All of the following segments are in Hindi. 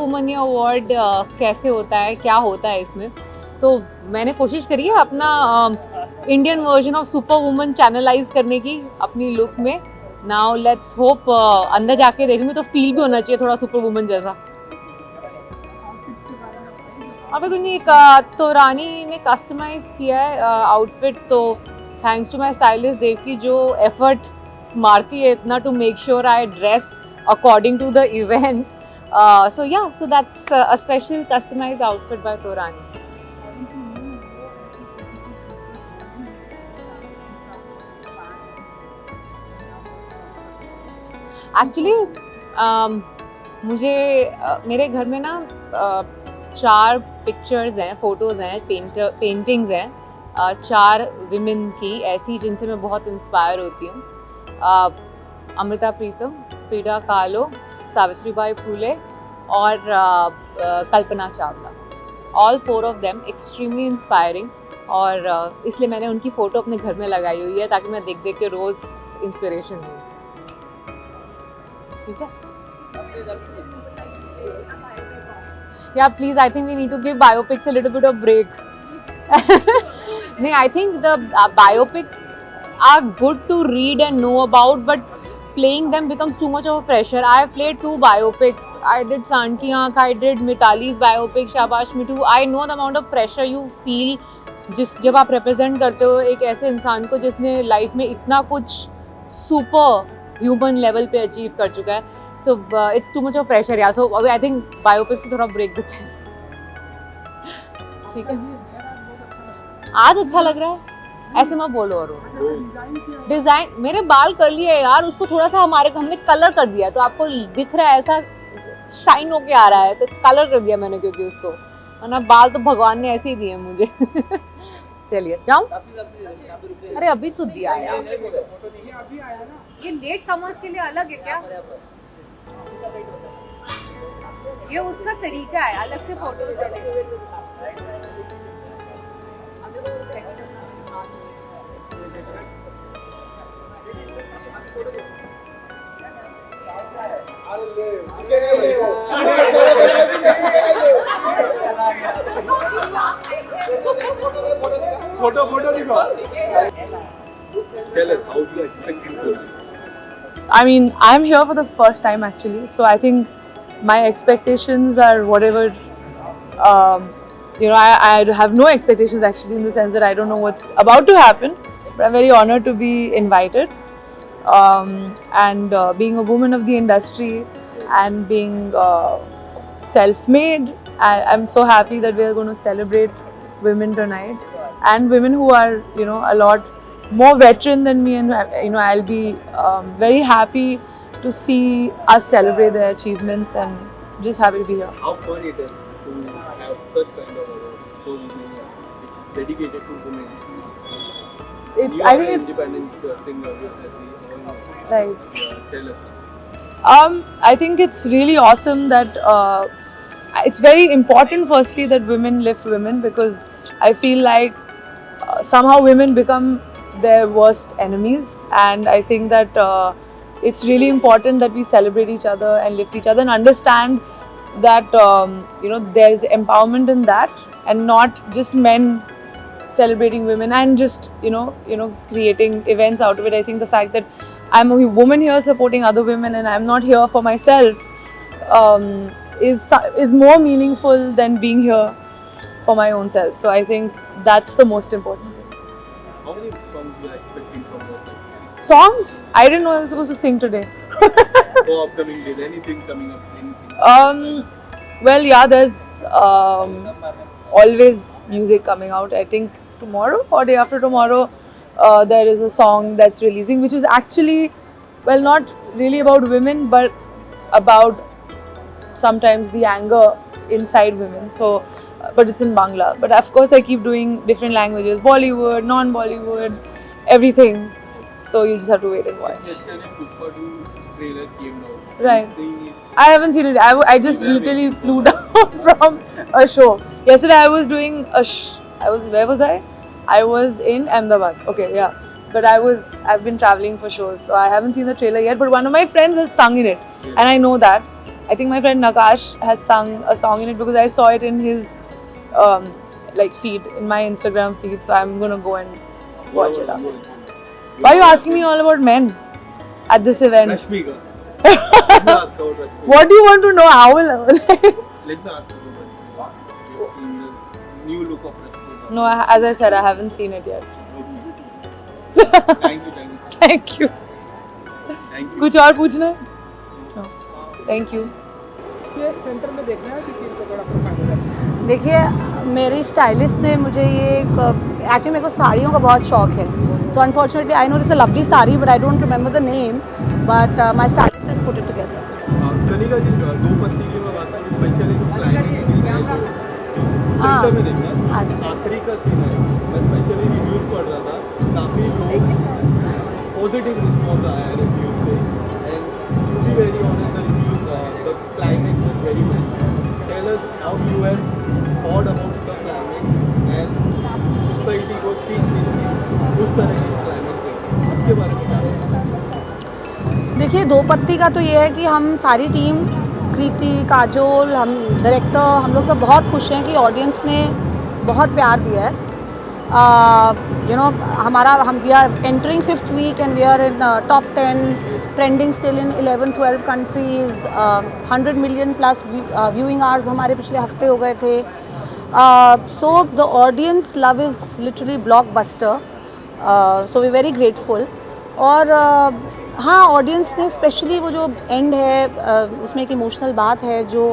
वुमन अवार्ड कैसे होता है, क्या होता है इसमें, तो मैंने कोशिश करी है अपना Indian version of super woman channelise करने की अपनी लुक में. नाउ लेट्स होप अंदर जाके देखूंगी तो फील भी होना चाहिए थोड़ा सुपर वुमन जैसा. अभी कुछ नहीं, एक तो रानी ने कस्टमाइज किया है आउटफिट, तो thanks to my stylist Devaki जो एफर्ट मारती है इतना to make sure I dress according to the event. So yeah, so that's a special customized outfit by Torani. Actually, मुझे मेरे घर में ना 4 पिक्चर्स हैं, फोटोज़ हैं, पेंटिंग्स हैं 4 विमेन की ऐसी जिनसे मैं बहुत इंस्पायर होती हूँ. अमृता प्रीतम, फ्रीडा kahlo, सावित्रीबाई फुले और Kalpana Chawla. All 4 of them extremely inspiring, और इसलिए मैंने उनकी फ़ोटो अपने घर में लगाई हुई है ताकि मैं देख देख के रोज़ इंस्पिरेशन मिल सके. ठीक है. या please, I think we need to give biopics a little bit of break. नहीं, I think the biopics are good to read and know about, but playing them becomes too much of a pressure. I have played 2 biopics. I did Sand Ki Aankh, I did Mitali's biopic Shabash Mithu. I know the amount of pressure you feel जब आप represent करते हो एक ऐसे इंसान को जिसने लाइफ में इतना कुछ सुपर ह्यूमन लेवल पे अचीव कर चुका है. So it's too much of pressure. Yeah, so I think biopics से थोड़ा ब्रेक देते हैं. ठीक है. आज अच्छा लग रहा है, ऐसे मत बोलो. और डिजाइन मेरे बाल कर लिए यार, उसको थोड़ा सा हमने कलर कर दिया, तो आपको दिख रहा है ऐसा शाइन होके आ रहा है, तो कलर कर दिया मैंने क्योंकि उसको, वरना बाल तो भगवान ने ऐसे ही दिए मुझे. चलिए जाऊं. अरे अभी तो दिया यार. ये लेट कमर्स के लिए अलग है क्या? ये उसका तरीका है, अलग से फोटो फोटो दिखा. Tell us, how do you expect it to be? I mean, I'm here for the first time actually, so I think my expectations are whatever. I have no expectations actually, in the sense that I don't know what's about to happen, but I'm very honored to be invited. And being a woman of the industry and being self-made, I'm so happy that we are going to celebrate women tonight, and women who are a lot more veteran than me, and I'll be very happy to see us celebrate their achievements, and just happy to be here. How fun it is to have such kind of award, so unique, which is dedicated to women. I think it's independent singer, right. Tell us. I think it's really awesome that it's very important firstly that women lift women, because I feel like somehow women become their worst enemies, and I think that it's really important that we celebrate each other and lift each other and understand that there's empowerment in that, and not just men celebrating women and just creating events out of it. I think the fact that I'm a woman here supporting other women and I'm not here for myself is more meaningful than being here for my own self. So I think that's the most important thing. How many songs you are expecting from your side? Songs? I didn't know I was supposed to sing today. For upcoming days, anything coming up? Anything? Well, yeah, there's always music coming out. I think tomorrow or day after tomorrow, there is a song that's releasing, which is actually, well, not really about women, but about sometimes the anger inside women. So, but it's in Bangla. But of course, I keep doing different languages: Bollywood, non-Bollywood, everything. So you just have to wait and watch. Yesterday, Pushpa 2 trailer came out. Right. Seeing it, I haven't seen it. I just literally flew down from a show. Yesterday I was doing where was I? I was in Ahmedabad. Okay, yeah. But I've been traveling for shows, so I haven't seen the trailer yet. But one of my friends has sung in it, and I know that. I think my friend Nakash has sung a song in it because I saw it in his like feed, in my Instagram feed. So I'm gonna go and watch it after. Why are you asking me all about men at this event? Rashmika. Let me ask about Rashmika. What do you want to know? How will Let me ask about Rashmika. You've seen the new look of Rashmika. No, as I said, I haven't seen it yet. Thank you. Thank you. Thank you. कुछ और पूछना है? No. Thank you. ये सेंटर में देखना है कि तीन को थोड़ा फाइनल है। देखिए, मेरी स्टाइलिस्ट ने मुझे ये एक्चुअली मेरे को साड़ियों का बहुत शौक है, तो unfortunately I know this a lovely sari but I don't remember the name, but my stylist is put it together. Kanika ji, Do Patti की मैं बात करूँ, स्पेशली जो क्लाइमेक्स सीन है हाँ। सेंटर में देखना है, अच्छा। आखिरी का सीन है, मैं स्पेशली रिव्यूज पढ़ रहा था, काफ़ी लोग पॉजिटिव रिस्पॉन्स आया है रिव्यूज से, and to be very honest the climax is very best. Tell us how you have thought about the climax and society को सीख मिलती उस तरह की क्लाइमेक्स देखी, उसके बारे में क्या है? देखिए, दो पत्ती का तो ये है कि हम सारी टीम, कृति, काजोल, हम डायरेक्टर, हम लोग सब बहुत खुश हैं कि ऑडियंस ने बहुत प्यार दिया है। हम we are entering 5th week and we are in top 10, trending still in 11-12 countries, 100 million plus viewing hours हमारे पिछले हफ्ते हो गए थे। So the audience love is literally blockbuster, so we're very grateful। और हाँ, ऑडियंस ने स्पेशली वो जो एंड है उसमें एक इमोशनल बात है जो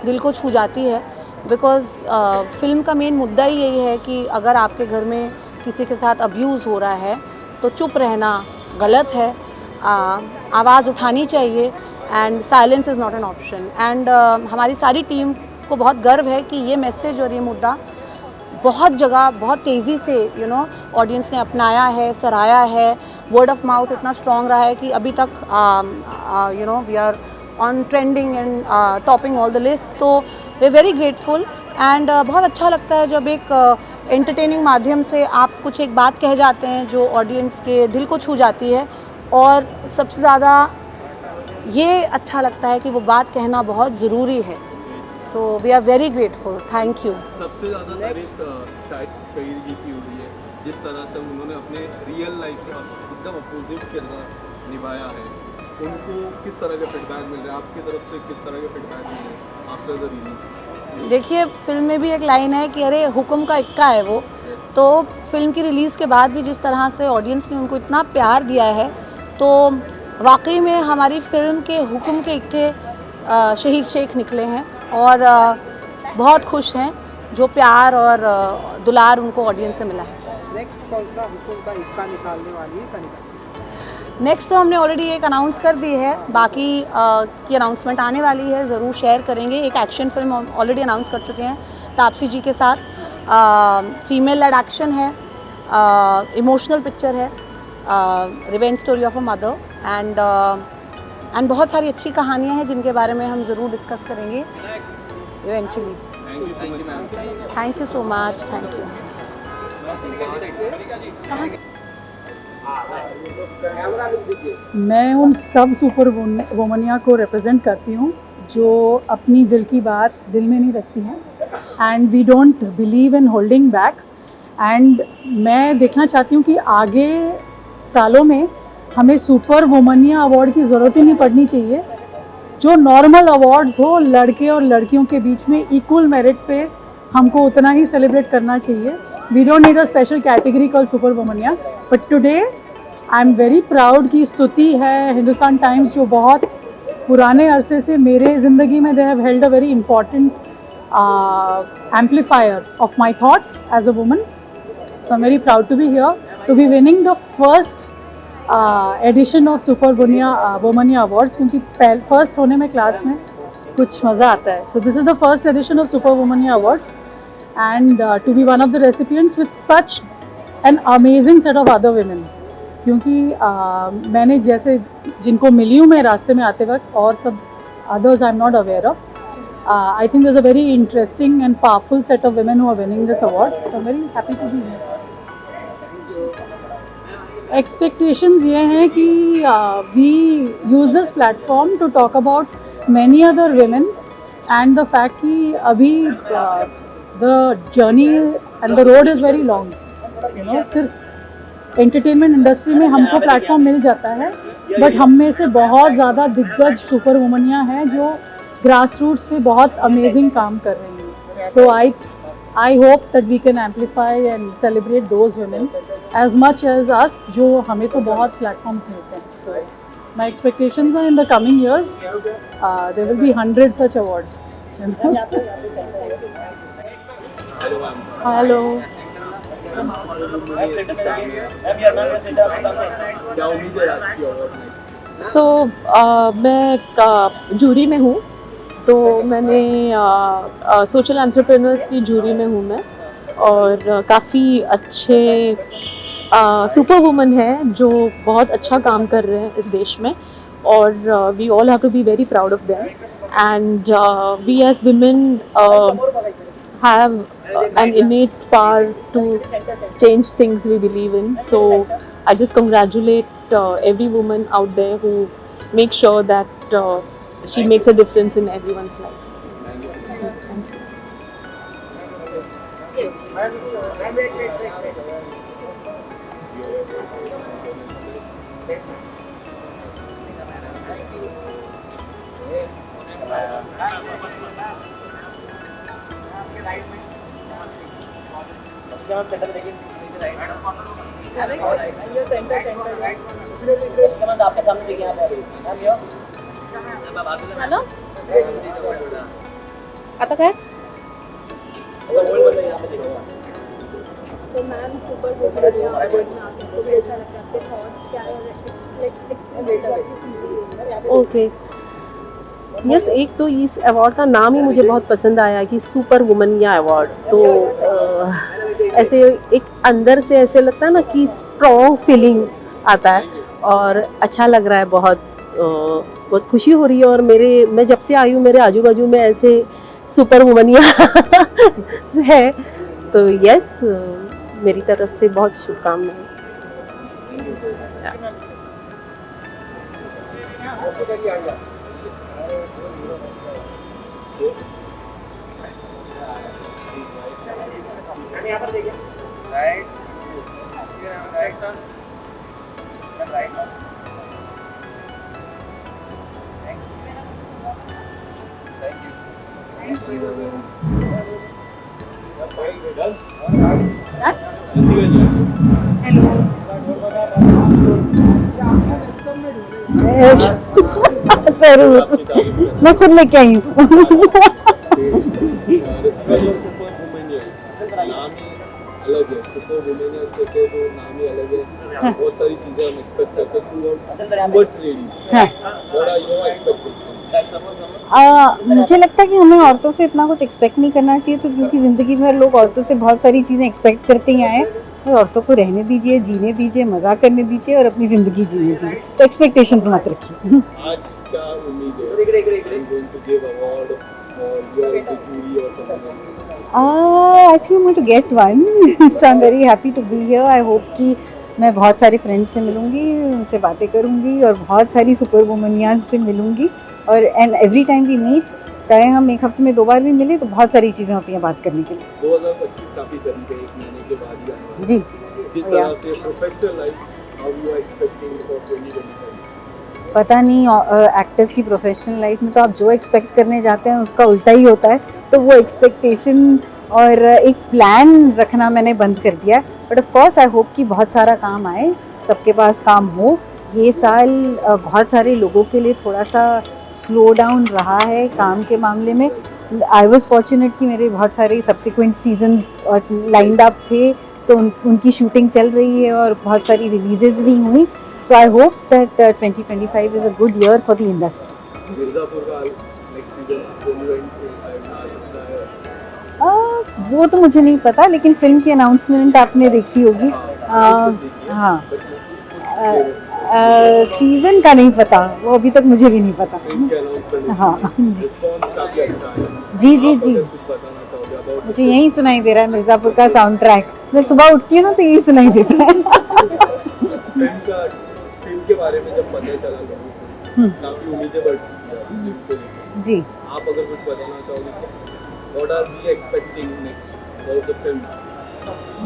दिल को छू जाती है, बिकॉज़ फिल्म का मेन मुद्दा ही यही है कि अगर आपके घर में किसी के साथ अब्यूज़ हो रहा है तो चुप रहना गलत है, आवाज़ उठानी चाहिए, and silence is not an option. And हमारी सारी टीम को बहुत गर्व है कि ये मैसेज और ये मुद्दा बहुत जगह बहुत तेज़ी से ऑडियंस ने अपनाया है, सराहा है। वर्ड ऑफ माउथ इतना स्ट्रॉन्ग रहा है कि अभी तक we are on trending and topping all the list, so we are very grateful. And बहुत अच्छा लगता है जब एक एंटरटेनिंग माध्यम से आप कुछ एक बात कह जाते हैं जो ऑडियंस के दिल को छू जाती है, और सबसे ज़्यादा ये अच्छा लगता है कि वो बात कहना बहुत ज़रूरी है। So we are very grateful, thank you. सबसे ज़्यादा तारीफ शहीर जी की हुई है, जिस तरह से उन्होंने अपने रियल लाइफ से एकदम अपोजिट किरदार निभाया है, उनको किस तरह के फीडबैक मिल रहे हैं, आपकी तरफ से किस तरह के फीडबैक मिल रहे हैं आफ्टर द रिलीज? देखिए, फिल्म में भी एक लाइन है कि अरे हुक्म का इक्का है वो, तो फिल्म की रिलीज़ के बाद भी जिस तरह से ऑडियंस ने उनको इतना प्यार दिया है, तो वाकई में हमारी फिल्म के हुक्म के इक्के शहीद शेख निकले हैं, और बहुत खुश हैं जो प्यार और दुलार उनको ऑडियंस से मिला है। नेक्स्ट कौन सा हुकुम का इक्का निकालने वाली है कनिका? नेक्स्ट तो हमने ऑलरेडी एक अनाउंस कर दी है, बाकी की अनाउंसमेंट आने वाली है, ज़रूर शेयर करेंगे। एक एक्शन फिल्म ऑलरेडी अनाउंस कर चुके हैं तापसी जी के साथ, फीमेल लेड एक्शन है, इमोशनल पिक्चर है, revenge story of a mother, and बहुत सारी अच्छी कहानियाँ हैं जिनके बारे में हम ज़रूर डिस्कस करेंगे eventually. Thank you so much, thank you. मैं उन सब सुपर वुमनिया को रिप्रेजेंट करती हूँ जो अपनी दिल की बात दिल में नहीं रखती हैं, and we don't believe in holding back. And मैं देखना चाहती हूँ कि आगे सालों में हमें सुपर वुमनिया अवार्ड की ज़रूरत ही नहीं पड़नी चाहिए। जो नॉर्मल अवार्ड्स हो, लड़के और लड़कियों के बीच में इक्वल मेरिट पे हमको उतना ही सेलिब्रेट करना चाहिए। We don't need a special category called super womania, but today I am very proud कि स्तुति है, हिंदुस्तान टाइम्स, जो बहुत पुराने अरसे से मेरे ज़िंदगी में they have held a very important amplifier of my thoughts as a woman. So I'm very proud to be here, to be winning the first edition of Super Womania Awards, क्योंकि फर्स्ट होने में क्लास में कुछ मज़ा आता है. So this is the first edition of Super Womania Awards, and to be one of the recipients with such an amazing set of other women. क्योंकि मैंने जैसे जिनको मिली हूँ मैं रास्ते में आते वक्त, और सब others I'm not aware of. I think there's a very interesting and powerful set of women who are winning this award. So I'm very happy to be here. Expectations ये हैं कि we use this platform to talk about many other women, and the fact कि अभी the journey and the road is very long, you know, सिर्फ एंटरटेनमेंट इंडस्ट्री में हमको प्लेटफॉर्म मिल जाता है, बट हम में से बहुत ज़्यादा दिग्गज सुपर वुमनियाँ हैं जो ग्रास रूट्स पे बहुत अमेजिंग काम कर रही हैं. तो I hope that we can amplify and celebrate those women as much as us, जो हमें तो बहुत प्लेटफॉर्म्स मिलते हैं. So my expectations are in the coming years there will be 100 such awards. Hello. क्या उम्मीद है राष्ट्रीय अवार्ड में? सो मैं जूरी में हूँ, तो मैंने सोशल एंटरप्रेन्योर्स की जूरी में हूँ मैं, और काफ़ी अच्छे सुपर वुमन हैं जो बहुत अच्छा काम कर रहे हैं इस देश में, और we all have to be very proud of them, and we as women have an innate power to change things we believe in. So I just congratulate every woman out there who makes sure that she makes a difference in everyone's life. Hello. आता काय? तो मैम सुपर वुमन अवार्ड में आपको भी ऐसा लगता है, आपके थॉट्स क्या है? ओके, यस, एक तो इस अवार्ड का नाम ही मुझे बहुत पसंद आया कि सुपर वुमन या अवार्ड. तो ऐसे एक अंदर से ऐसे लगता है ना कि स्ट्रॉन्ग फीलिंग आता है, और अच्छा लग रहा है. बहुत खुशी हो रही है. और मैं जब से आई हूँ मेरे आजू बाजू में ऐसे सुपर वुमनिया है. तो यस, मेरी तरफ से बहुत शुभकामनाएं. जरूर, मैं खुद लेके आई हूँ. सुपर वुमेन है, नाम ही अलग है. सुपर वुमेन है कहते तो नाम ही अलग है. बहुत सारी चीजें हम एक्सपेक्ट करते हैं towards ladies. What are your expectations? मुझे लगता है कि हमें औरतों से इतना कुछ एक्सपेक्ट नहीं करना चाहिए, तो क्योंकि ज़िंदगी भर लोग औरतों से बहुत सारी चीज़ें एक्सपेक्ट करते ही आए. तो औरतों को रहने दीजिए, जीने दीजिए, मज़ा करने दीजिए और अपनी ज़िंदगी जीने दीजिए. तो एक्सपेक्टेशंस मत रखिए. आज क्या उम्मीद है? गोइंग टू गिव अवार्ड और you are in the jury और something? I think I'm going to get one. So I'm very happy to be here. I hope कि मैं बहुत सारे फ्रेंड्स से मिलूँगी, उनसे बातें करूँगी और बहुत सारी सुपर वुमनियाँ से मिलूँगी. और and every time we meet, चाहे हम एक हफ्ते में 2 बार भी मिले, तो बहुत सारी चीज़ें होती हैं बात करने के लिए. 2025 काफी करीब है, 1 महीने के बाद ही आने वाला है. जी. किस तरह से professional life how you are expecting for 2025? पता नहीं, एक्टर्स की प्रोफेशनल लाइफ में तो आप जो एक्सपेक्ट करने जाते हैं उसका उल्टा ही होता है. तो वो एक्सपेक्टेशन और एक प्लान रखना मैंने बंद कर दिया. But of course I hope कि बहुत सारा काम आए, सबके पास काम हो. ये साल बहुत सारे लोगों के लिए थोड़ा सा स्लो डाउन रहा है काम के मामले में. आई वॉज फॉर्चुनेट कि मेरे बहुत सारे सब्सिक्वेंट सीजन्स लाइंड अप थे, तो उनकी शूटिंग चल रही है और बहुत सारी रिलीजेज भी हुई. So I hope that 2025 is a good year for the industry. Mirzapur का नेक्स्ट सीजन वो तो मुझे नहीं पता, लेकिन फिल्म की अनाउंसमेंट आपने देखी होगी. हाँ, सीजन का नहीं पता, वो अभी तक मुझे भी नहीं पता. हाँ जी जी जी जी, मुझे यही सुनाई दे रहा है मिर्ज़ापुर का साउंड ट्रैक. मैं सुबह उठती हूँ ना तो यही सुनाई देता है. फिल्म के बारे में जब पता चला लोगों को, काफी उम्मीदें बढ़ चुकी हैं. जी आप अगर कुछ बताना चाहोगे, what are we expecting next for the film?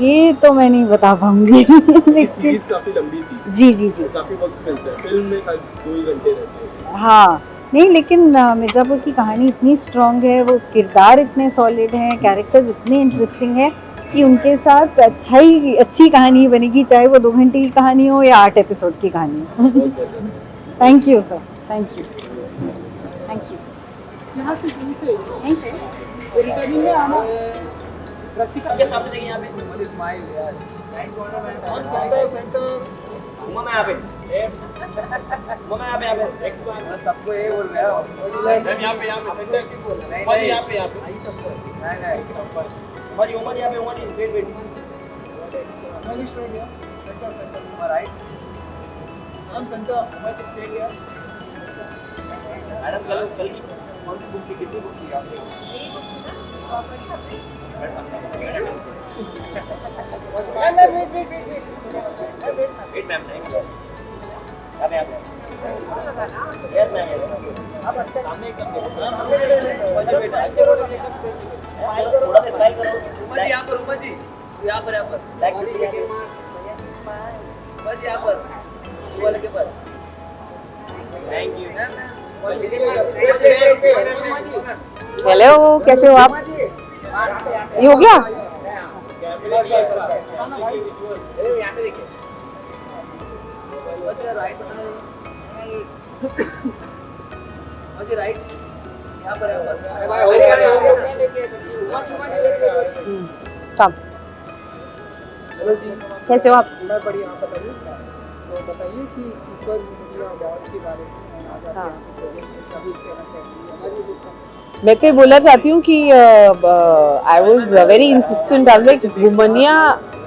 ये तो मैं नहीं बता पाऊंगी लेकिन सीरीज काफी लंबी थी, जी जी जी काफी वक्त मिलता है, फिल्म में खाली 2 ही घंटे रहते हैं। हाँ नहीं लेकिन मिर्ज़ापुर की कहानी इतनी स्ट्रॉन्ग है, वो किरदार इतने सॉलिड हैं, कैरेक्टर्स इतने इंटरेस्टिंग है कि उनके साथ अच्छी कहानी बनेगी, चाहे वो 2 घंटे की कहानी हो या 8 एपिसोड की कहानी हो। Thank you sir, thank you thank you. यहाँ से यहीं से यहीं से रिटर्निंग में आना रसिका के सामने देखिए यहाँ पे स्माइल यार सेंटर घुमा मैं यहाँ पे घुमा यहाँ पे सबको ये बोल रहे हो यहाँ पे सेंटर बोल रहे हैं यहाँ पे नहीं उमर यहाँ पे Umar wait Umar straight here center Umar right I'm center Umar straight here madam कल की कौन सी बुक की कितनी बुक की आपने वेट मैम नहीं अब यस मैम अब अच्छा सामने कर दो बेटा थोड़ा सा स्माइल करो उमर जी यहाँ पर लाइक बस यहाँ पर वो वाले के पास थैंक यू हेलो, कैसे हो आप? ये हो गया? चल, कैसे हो आप? मैं बढ़िया, आप बताइए। तो बताइए कि सुपर मीडिया अवार्ड के बारे में आज हाँ। आप मैं तो बोलना चाहती हूँ कि I was very insistent. I like वुमनिया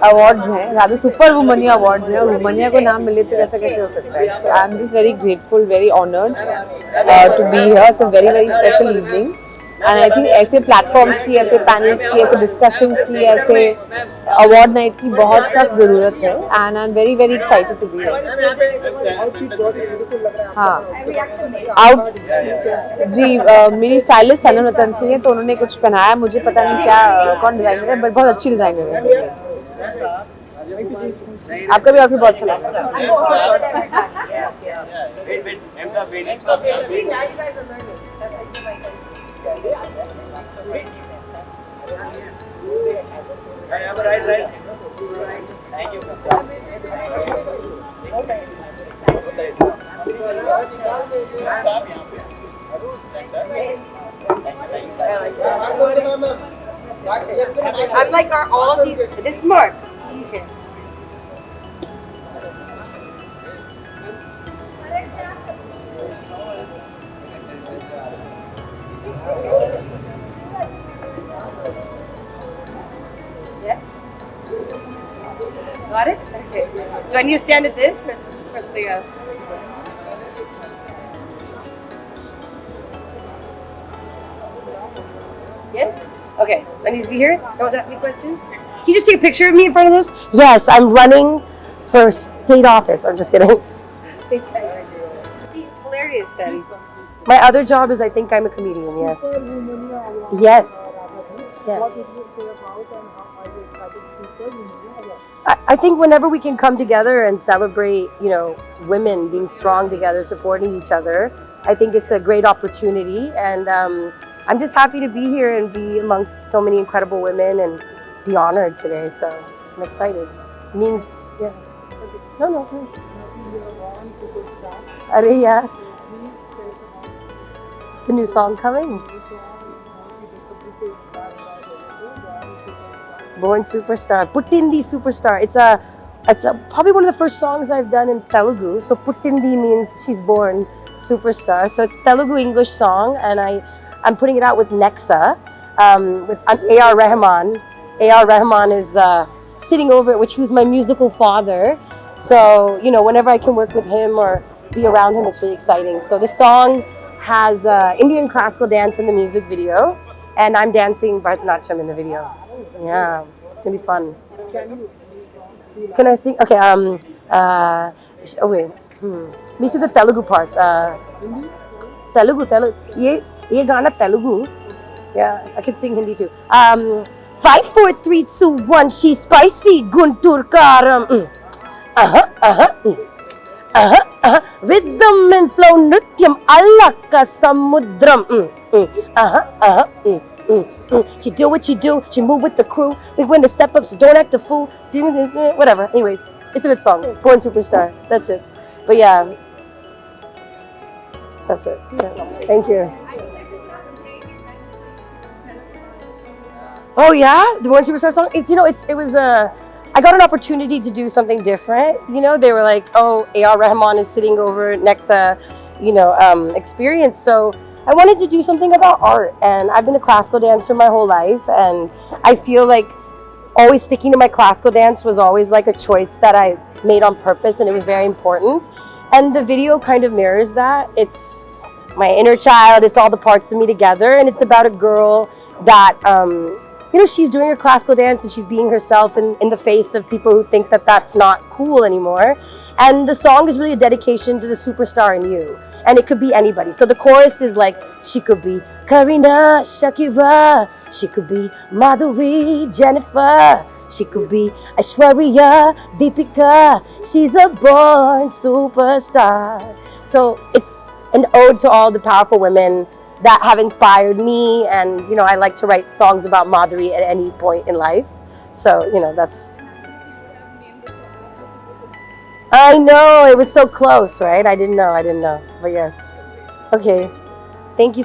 अवार्ड्स हैं, ज़्यादा सुपर वुमनिया अवार्ड्स हैं, और वुमनिया को नाम मिले तो ऐसा कैसे हो सकता है? So I am just very grateful, very honoured to be here. It's a very very special evening, and I think ऐसे प्लेटफॉर्म्स की, ऐसे पैनल्स की, ऐसे डिस्कशंस की, ऐसे अवार्ड नाइट की बहुत सख्त ज़रूरत है, and I am very very excited to be here. हाँ, आउट जी, मेरी स्टाइलिस्ट सनम रतन सिंह है, तो उन्होंने कुछ पहनाया, मुझे पता नहीं क्या कौन डिजाइनर है, बट बहुत अच्छी डिजाइनर है। आपका भी आउटफिट बहुत अच्छा लगा। I'm like, are all these, this is Mark. Okay. Yes? Got it? Okay. Do I need to stand at this or is this for something else? Yes? Okay. I need to be here? No one's asking me questions? Can you just take a picture of me in front of this? Yes, I'm running for state office. I'm just kidding. Be hilarious then. My other job is I think I'm a comedian, yes. वुमनिया award Yes. What Yes. did you say about and how are you excited to super movie award? I think whenever we can come together and celebrate, you know, women being strong together, supporting each other, I think it's a great opportunity. And I'm just happy to be here and be amongst so many incredible women and be honored today. So I'm excited. It means, yeah. No. You're one superstar. Arey, yeah. Please tell us about The new song coming. this song. बहुत ही बेसब्री से इंतजार हो रहा है लोगों को, Born Superstar. Puttindi Superstar. It's probably one of the first songs I've done in Telugu. So Puttindi means she's born superstar. So it's Telugu English song, and I'm putting it out with Nexa, with A.R. Rahman. A.R. Rahman is sitting over it, which was my musical father. So, you know, whenever I can work with him or be around him, it's really exciting. So the song has Indian classical dance in the music video, and I'm dancing Bharatanatyam in the video. Yeah, it's gonna be fun. Can I sing? Okay. Oh wait. Me see the Telugu parts. Telugu. ये गाना Telugu. Yeah, I can sing Hindi too. 5, 4, 3, 2, 1. She's spicy, Guntur Karam. Rhythm and flow, Nrityam, Allaka Samudram. She do what she do, she move with the crew. We win the step up, so don't act a fool. Whatever. Anyways, it's a good song. Born Superstar. That's it. But yeah, that's it. Yes. Thank you. Oh yeah, the Born Superstar song. It's it was I got an opportunity to do something different. They were like, oh, A.R. Rahman is sitting over next experience, so I wanted to do something about art. And I've been a classical dancer my whole life, and I feel like always sticking to my classical dance was always like a choice that I made on purpose, and it was very important. And the video kind of mirrors that. It's my inner child, it's all the parts of me together, and it's about a girl that she's doing her classical dance and she's being herself in the face of people who think that that's not cool anymore. And the song is really a dedication to the superstar in you. And it could be anybody. So the chorus is like, she could be Karina, Shakira, she could be Madhuri, Jennifer, she could be Aishwarya, Deepika, she's a born superstar. So it's an ode to all the powerful women that have inspired me, and I like to write songs about Madhuri at any point in life. So that's. I know, it was so close, right? I didn't know, but yes. Okay, thank you.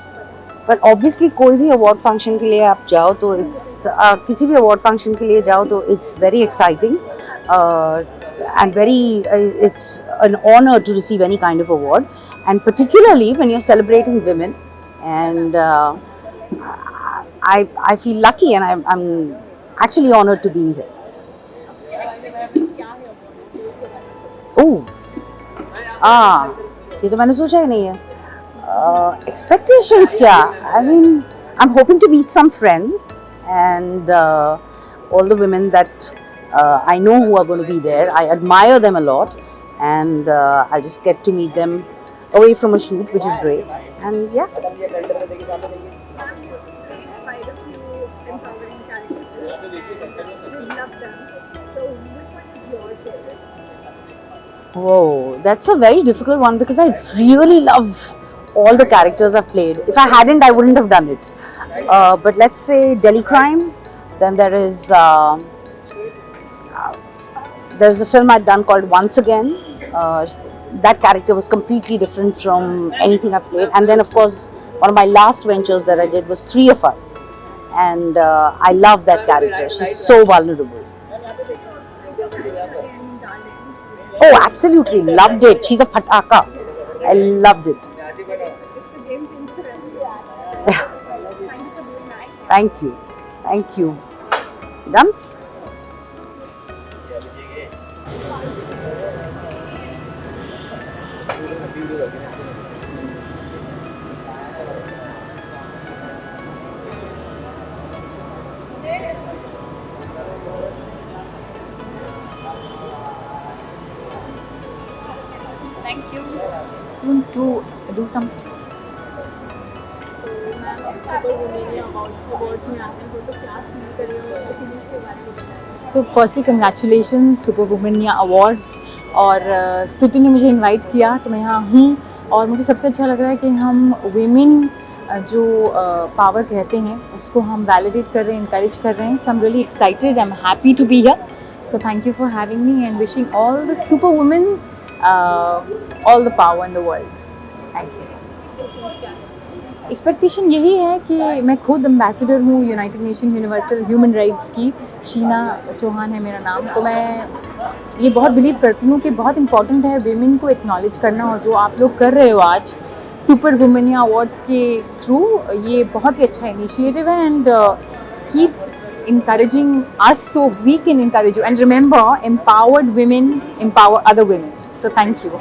But obviously कोई भी award function के लिए आप जाओ तो it's किसी भी award function के लिए जाओ तो it's very exciting and very it's an honor to receive any kind of award, and particularly when you're celebrating women. And I feel lucky, and I'm actually honored to be here. Oh, ये तो मैंने सोचा ही नहीं है. Expectations क्या? I mean, I'm hoping to meet some friends and all the women that I know who are going to be there. I admire them a lot, and I'll just get to meet them away from a shoot, which is great. And yeah. Whoa, that's a very difficult one because I really love all the characters I've played. If I hadn't, I wouldn't have done it. But let's say Delhi Crime. Then there's a film I'd done called Once Again. That character was completely different from anything I've played. And then, of course, one of my last ventures that I did was Three of Us. And I love that character. She's so vulnerable. Oh, absolutely. Loved it. She's a pataka. I loved it. Thank you. Thank you. Done? Thank you. You want to do something? तो फर्स्टली कंग्रेचुलेशन सुपर वुमेनिया अवार्ड्स. और स्तुति ने मुझे इनवाइट किया तो मैं यहाँ हूँ, और मुझे सबसे अच्छा लग रहा है कि हम वीमेन जो पावर कहते हैं उसको हम वैलिडेट कर रहे हैं, इंकरेज कर रहे हैं. So I am really excited, I am happy to be here. So thank you for having me and wishing all the super women all the power in the world. Thank you. Expectation यही है कि मैं खुद एम्बेसडर हूँ United Nation Universal Human Rights की. शीना चौहान है मेरा नाम. तो मैं ये बहुत बिलीव करती हूँ कि बहुत इंपॉर्टेंट है वीमेन को एक्नॉलेज करना, और जो आप लोग कर रहे हो आज सुपर वुमेनिया अवार्ड्स के थ्रू, ये बहुत ही अच्छा इनिशिएटिव है. And keep encouraging us so we can encourage you, and remember, empowered women empower other women. So thank you.